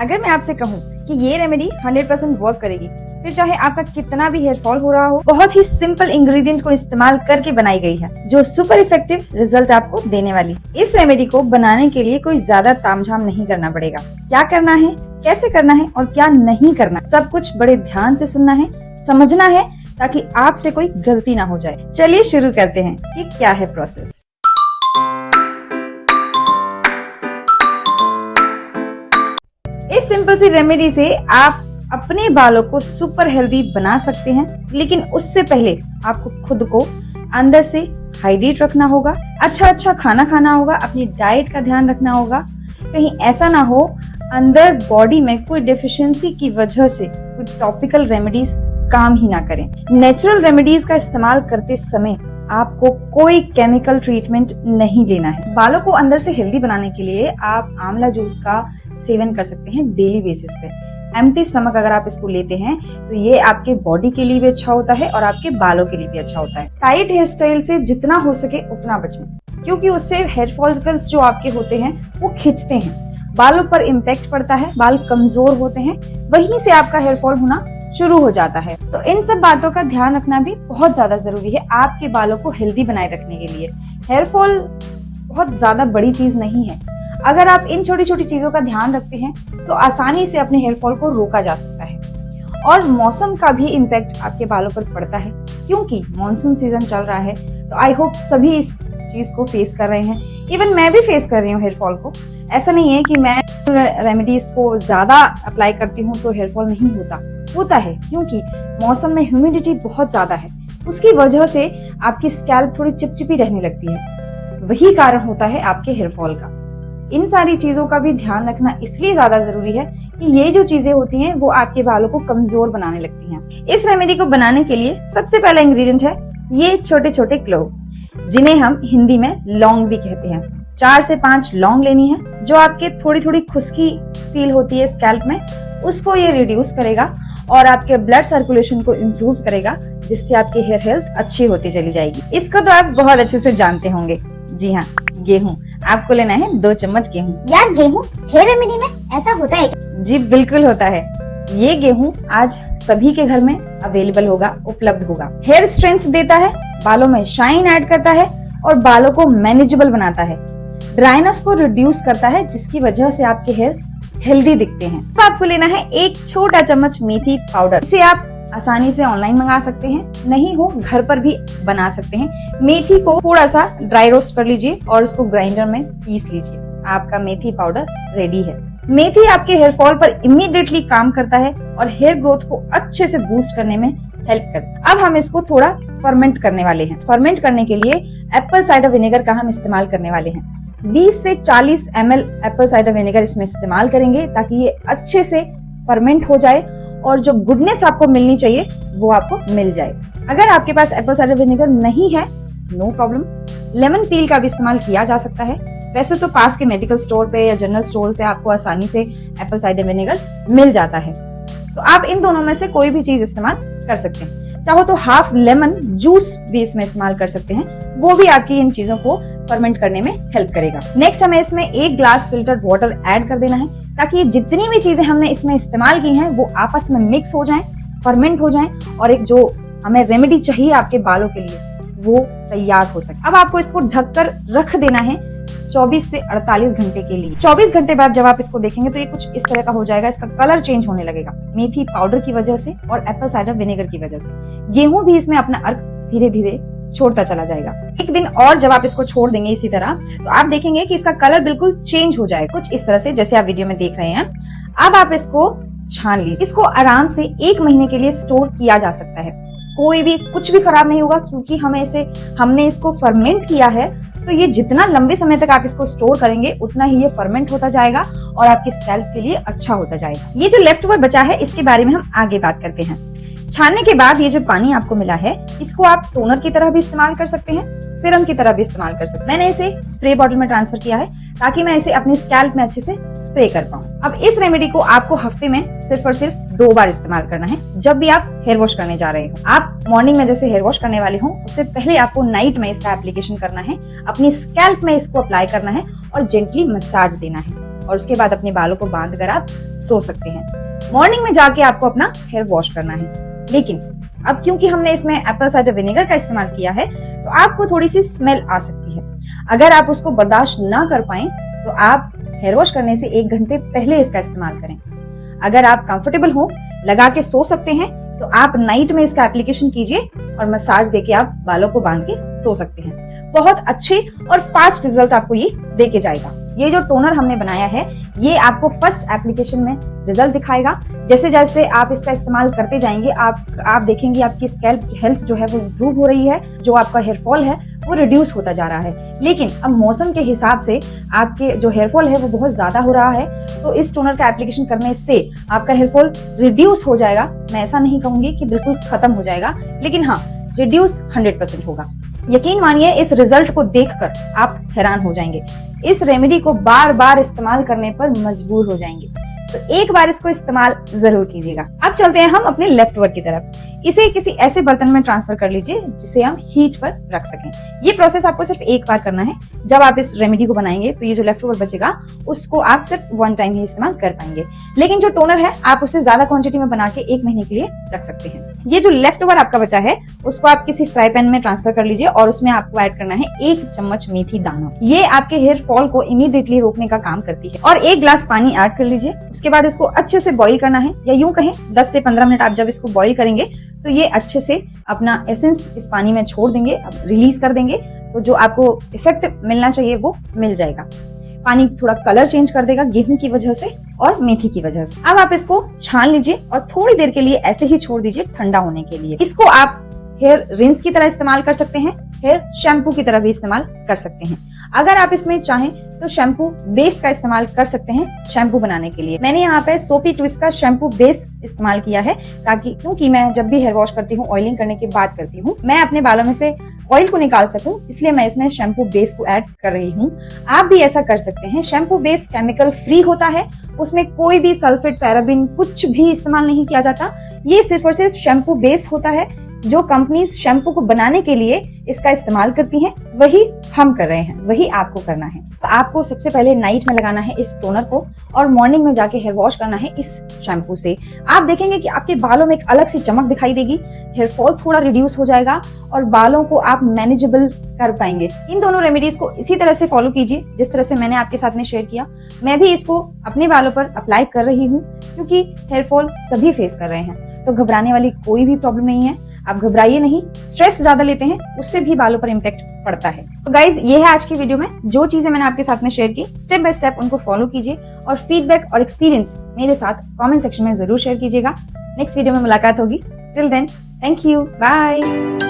अगर मैं आपसे कहूँ कि ये रेमेडी 100% वर्क करेगी, फिर चाहे आपका कितना भी हेयर फॉल हो रहा हो, बहुत ही सिंपल इंग्रेडिएंट को इस्तेमाल करके बनाई गई है जो सुपर इफेक्टिव रिजल्ट आपको देने वाली। इस रेमेडी को बनाने के लिए कोई ज्यादा तामझाम नहीं करना पड़ेगा। क्या करना है, कैसे करना है और क्या नहीं करना, सब कुछ बड़े ध्यान से सुनना है, समझना है, ताकि आपसे कोई गलती ना हो जाए। चलिए शुरू करते हैं कि क्या है प्रोसेस। इस सिंपल सी रेमेडी से आप अपने बालों को सुपर हेल्दी बना सकते हैं, लेकिन उससे पहले आपको खुद को अंदर से हाइड्रेट रखना होगा, अच्छा खाना खाना होगा, अपनी डाइट का ध्यान रखना होगा। कहीं ऐसा ना हो अंदर बॉडी में कोई डेफिशिएंसी की वजह से कोई टॉपिकल रेमेडीज काम ही ना करें। नेचुरल रेमेडीज का इस्तेमाल करते समय आपको कोई केमिकल ट्रीटमेंट नहीं लेना है। बालों को अंदर से हेल्दी बनाने के लिए आप आंवला जूस का सेवन कर सकते हैं डेली बेसिस पे। एम्प्टी स्टमक अगर आप इसको लेते हैं तो ये आपके बॉडी के लिए भी अच्छा होता है और आपके बालों के लिए भी अच्छा होता है। टाइट हेयर स्टाइल से जितना हो सके उतना बचें, क्योंकि उससे हेयर फॉलिकल्स जो आपके होते हैं वो खिंचते हैं, बालों पर इम्पैक्ट पड़ता है, बाल कमजोर होते हैं, वहीं से आपका हेयर फॉल होना शुरू हो जाता है। तो इन सब बातों का ध्यान रखना भी बहुत ज्यादा जरूरी है आपके बालों को हेल्दी बनाए रखने के लिए। हेयर फॉल बहुत ज्यादा बड़ी चीज नहीं है। अगर आप इन छोटी छोटी चीजों का ध्यान रखते हैं तो आसानी से अपने हेयर फॉल को रोका जा सकता है। और मौसम का भी इम्पैक्ट आपके बालों पर पड़ता है, क्योंकि मॉनसून सीजन चल रहा है। तो आई होप सभी इस चीज को फेस कर रहे हैं। इवन मैं भी फेस कर रही हूँ हेयर फॉल को। ऐसा नहीं है कि मैं रेमेडीज को ज्यादा अप्लाई करती हूँ तो हेयर फॉल नहीं होता है, क्योंकि मौसम में ह्यूमिडिटी बहुत ज्यादा है। उसकी वजह से आपकी स्कैल्प थोड़ी चिपचिपी रहने लगती है, वही कारण होता है आपके हेयर फॉल का। इन सारी चीजों का भी ध्यान रखना इसलिए ज्यादा जरूरी है कि ये जो चीजें होती हैं वो आपके बालों को कमजोर बनाने लगती हैं। इस रेमेडी को बनाने के लिए सबसे पहला इंग्रेडिएंट है ये छोटे छोटे क्लोव, जिन्हें हम हिंदी में लौंग भी कहते हैं। 4 से 5 लौंग लेनी है। जो आपके थोड़ी थोड़ी खुश्की फील होती है स्कैल्प में, उसको ये रिड्यूस करेगा और आपके ब्लड सर्कुलेशन को इम्प्रूव करेगा, जिससे आपकी हेयर हेल्थ अच्छी होती चली जाएगी। इसको तो आप बहुत अच्छे से जानते होंगे। जी हाँ, गेहूं। आपको लेना है 2 चम्मच गेहूं। यार गेहूं हेयर रेमेडी में ऐसा होता है क्या? जी बिल्कुल होता है। ये गेहूं आज सभी के घर में अवेलेबल होगा, उपलब्ध होगा। हेयर स्ट्रेंथ देता है, बालों में शाइन ऐड करता है और बालों को मैनेजेबल बनाता है। ड्राइनेस को रिड्यूस करता है, जिसकी वजह से आपके हेयर हेल्दी दिखते हैं। तो आपको लेना है 1 छोटा चम्मच मेथी पाउडर। इसे आप आसानी से ऑनलाइन मंगा सकते हैं, नहीं हो घर पर भी बना सकते हैं। मेथी को थोड़ा सा ड्राई रोस्ट कर लीजिए और उसको ग्राइंडर में पीस लीजिए। आपका मेथी पाउडर रेडी है। मेथी आपके हेयर फॉल पर इमीडिएटली काम करता है और हेयर ग्रोथ को अच्छे से बूस्ट करने में हेल्प करता है। अब हम इसको थोड़ा फर्मेंट करने वाले हैं। फर्मेंट करने के लिए एप्पल साइडर विनेगर का हम इस्तेमाल करने वाले हैं। 20 से 40 ml एप्पल साइडर विनेगर इसमें इस्तेमाल करेंगे, ताकि ये अच्छे से फर्मेंट हो जाए और जो गुडनेस आपको मिलनी चाहिए वो आपको मिल जाए। अगर आपके पास एप्पल साइडर विनेगर नहीं है, नो प्रॉब्लम, लेमन पील का भी इस्तेमाल किया जा सकता है। वैसे तो पास के मेडिकल स्टोर पे या जनरल स्टोर पे आपको आसानी से एप्पल साइडर विनेगर मिल जाता है। तो आप इन दोनों में से कोई भी चीज इस्तेमाल कर सकते हैं। चाहो तो हाफ लेमन जूस भी इसमें इस्तेमाल कर सकते हैं, वो भी आपकी इन चीजों को फर्मेंट करने में हेल्प करेगा। नेक्स्ट हमें इसमें 1 ग्लास फिल्टर्ड वाटर ऐड कर देना है, ताकि ये जितनी भी चीजें हमने इसमें इस्तेमाल की हैं वो आपस में मिक्स हो जाएं, फर्मेंट हो जाएं और एक जो हमें रेमेडी चाहिए आपके बालों के लिए वो तैयार हो सके। अब आपको इसको ढककर रख देना है 24 से 48 घंटे के लिए। 24 घंटे बाद जब आप इसको देखेंगे तो ये कुछ इस तरह का हो जाएगा। इसका कलर चेंज होने लगेगा, मेथी पाउडर की वजह से और एप्पल साइडर विनेगर की वजह से। गेहूं भी इसमें अपना अर्क धीरे धीरे छोड़ता चला जाएगा। 1 दिन और जब आप इसको छोड़ देंगे इसी तरह, तो आप देखेंगे कि इसका कलर बिल्कुल चेंज हो जाएगा, कुछ इस तरह से जैसे आप वीडियो में देख रहे हैं। अब आप इसको छान लीजिए। इसको आराम से 1 महीने के लिए स्टोर किया जा सकता है। कोई भी कुछ भी खराब नहीं होगा, क्योंकि हमने इसको फर्मेंट किया है। तो ये जितना लंबे समय तक आप इसको स्टोर करेंगे उतना ही ये फर्मेंट होता जाएगा और आपके स्कैल्प के लिए अच्छा होता जाएगा। ये जो लेफ्ट ओवर बचा है इसके बारे में हम आगे बात करते हैं। छानने के बाद ये जो पानी आपको मिला है, इसको आप टोनर की तरह भी इस्तेमाल कर सकते हैं, सीरम की तरह भी इस्तेमाल कर सकते हैं। मैंने इसे स्प्रे बॉटल में ट्रांसफर किया है ताकि मैं इसे अपनी स्कैल्प में अच्छे से स्प्रे कर पाऊं। अब इस रेमेडी को आपको हफ्ते में सिर्फ और सिर्फ 2 बार इस्तेमाल करना है, जब भी आप हेयर वॉश करने जा रहे हो। आप मॉर्निंग में जैसे हेयर वॉश करने वाले हो, उससे पहले आपको नाइट में इसका एप्लीकेशन करना है, अपनी स्कैल्प में इसको अप्लाई करना है और जेंटली मसाज देना है। और उसके बाद अपने बालों को बांध कर आप सो सकते हैं। मॉर्निंग में जाके आपको अपना हेयर वॉश करना है, लेकिन अब क्योंकि हमने इसमें एप्पल साइडर विनेगर का इस्तेमाल किया है तो आपको थोड़ी सी स्मेल आ सकती है। अगर आप उसको बर्दाश्त ना कर पाए तो आप हेयर वॉश करने से 1 घंटे पहले इसका इस्तेमाल करें। अगर आप कंफर्टेबल हो, लगा के सो सकते हैं, तो आप नाइट में इसका एप्लीकेशन कीजिए और मसाज देके आप बालों को बांध के सो सकते हैं। बहुत अच्छे और फास्ट रिजल्ट आपको ये देके जाएगा। ये जो टोनर हमने बनाया है ये आपको फर्स्ट एप्लीकेशन में रिजल्ट दिखाएगा। जैसे जैसे आप इसका इस्तेमाल करते जाएंगे आप देखेंगे आपकी स्कैल्प हेल्थ जो है वो इम्प्रूव हो रही है, जो आपका हेयर फॉल है वो रिड्यूस होता जा रहा है। लेकिन अब मौसम के हिसाब से आपके जो हेयर फॉल है वो बहुत ज्यादा हो रहा है, तो इस टोनर का एप्लीकेशन करने से आपका हेयर फॉल रिड्यूस हो जाएगा। मैं ऐसा नहीं कहूंगी कि बिल्कुल खत्म हो जाएगा, लेकिन हाँ रिड्यूस 100% होगा। यकीन मानिए इस रिजल्ट को देखकर आप हैरान हो जाएंगे। इस रेमेडी को बार बार इस्तेमाल करने पर मजबूर हो जाएंगे, तो एक बार इसको इस्तेमाल जरूर कीजिएगा। अब चलते हैं हम अपने लेफ्ट ओवर की तरफ। इसे किसी ऐसे बर्तन में ट्रांसफर कर लीजिए जिसे हम हीट पर रख सकें। ये प्रोसेस आपको सिर्फ एक बार करना है। जब आप इस रेमेडी को बनाएंगे तो ये जो लेफ्ट ओवर बचेगा उसको आप सिर्फ 1 टाइम ही इस्तेमाल कर पाएंगे, लेकिन जो टोनर है आप उसे ज्यादा क्वांटिटी में बना के 1 महीने के लिए रख सकते हैं। ये जो लेफ्ट ओवर आपका बचा है उसको आप किसी फ्राई पैन में ट्रांसफर कर लीजिए और उसमें आपको ऐड करना है 1 चम्मच मेथी दाना। ये आपके हेयर फॉल को इमीडिएटली रोकने का काम करती है। और 1 ग्लास पानी ऐड कर लीजिए। उसके बाद इसको अच्छे से बॉईल करना है, या यूं कहें 10 से 15 मिनट आप जब इसको बॉईल करेंगे तो ये अच्छे से अपना एसेंस इस पानी में छोड़ देंगे, अब रिलीज कर देंगे, तो जो आपको इफेक्ट मिलना चाहिए वो मिल जाएगा। पानी थोड़ा कलर चेंज कर देगा गेहूं की वजह से और मेथी की वजह से। अब आप इसको छान लीजिए और थोड़ी देर के लिए ऐसे ही छोड़ दीजिए ठंडा होने के लिए। इसको आप हेयर रिंस की तरह इस्तेमाल कर सकते हैं, हेयर शैम्पू की तरह भी इस्तेमाल कर सकते हैं। अगर आप इसमें चाहें तो शैम्पू बेस का इस्तेमाल कर सकते हैं शैम्पू बनाने के लिए। मैंने यहाँ पे सोपी ट्विस्ट का शैम्पू बेस इस्तेमाल किया है, ताकि क्योंकि मैं जब भी हेयर वॉश करती हूँ, ऑयलिंग करने के बाद करती हूँ, मैं अपने बालों में से ऑयल को निकाल सकूं, इसलिए मैं इसमें शैम्पू बेस को ऐड कर रही हूँ। आप भी ऐसा कर सकते हैं। शैम्पू बेस केमिकल फ्री होता है, उसमें कोई भी सल्फेट, पैराबिन कुछ भी इस्तेमाल नहीं किया जाता। ये सिर्फ और सिर्फ शैम्पू बेस होता है। जो कंपनीज शैम्पू को बनाने के लिए इसका इस्तेमाल करती हैं वही हम कर रहे हैं, वही आपको करना है। तो आपको सबसे पहले नाइट में लगाना है इस टोनर को और मॉर्निंग में जाके हेयर वॉश करना है इस शैम्पू से। आप देखेंगे कि आपके बालों में एक अलग सी चमक दिखाई देगी, हेयर फॉल थोड़ा रिड्यूस हो जाएगा और बालों को आप मैनेजेबल कर पाएंगे। इन दोनों रेमेडीज को इसी तरह से फॉलो कीजिए जिस तरह से मैंने आपके साथ में शेयर किया। मैं भी इसको अपने बालों पर अप्लाई कर रही हूँ, क्योंकि हेयर फॉल सभी फेस कर रहे हैं, तो घबराने वाली कोई भी प्रॉब्लम नहीं है। आप घबराइए नहीं, स्ट्रेस ज्यादा लेते हैं उससे भी बालों पर इम्पैक्ट पड़ता है। तो गाइज ये है आज की वीडियो में जो चीजें मैंने आपके साथ में शेयर की, स्टेप बाय स्टेप उनको फॉलो कीजिए और फीडबैक और एक्सपीरियंस मेरे साथ कमेंट सेक्शन में जरूर शेयर कीजिएगा। नेक्स्ट वीडियो में मुलाकात होगी। Till then, thank you, bye.